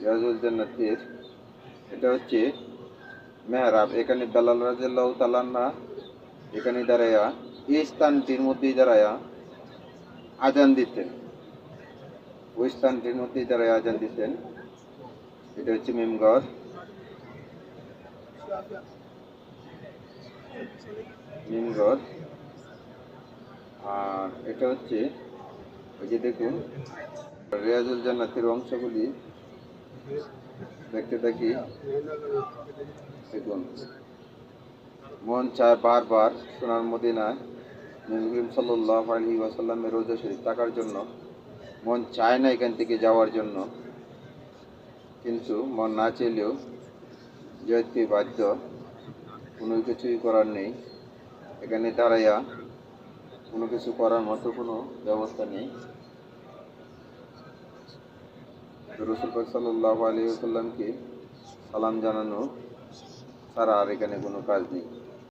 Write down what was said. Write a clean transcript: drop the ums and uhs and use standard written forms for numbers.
রিয়াজুল জান্নাতের এটা হচ্ছে মেহরাব। এখানে বেলাল রাদিয়াল্লাহু তাআলা আনহু এখানে দাঁড়াইয়া এই স্থানটির মধ্যেই দাঁড়াইয়া আজান দিতেন। ওই স্থানটির মধ্যেই দাঁড়াইয়া আজান দিতেন। এটা হচ্ছে মিমঘর। মিমঘর। আর এটা হচ্ছে ওই যে দেখুন রিয়াজুল জান্নাতের অংশগুলি দেখতে থাকি। দেখুন মন চায় বারবার সোনার মদিনায় নবী করিম সাল্লাল্লাহু আলাইহি ওয়াসাল্লামের রওজা শরীফ তাকার জন্য। মন চায় না এখান থেকে যাওয়ার জন্য, কিন্তু মন না চাইলেও যেতে বাধ্য, কোনো কিছুই করার নেই। এখানে দাঁড়াইয়া কোনো কিছু করার মতো কোনো ব্যবস্থা নেই। রাসূল পাক সাল্লাল্লাহু আলাইহি ওয়াসাল্লামকে সালাম জানানো ছাড়া আর এখানে কোনো কাজ নেই।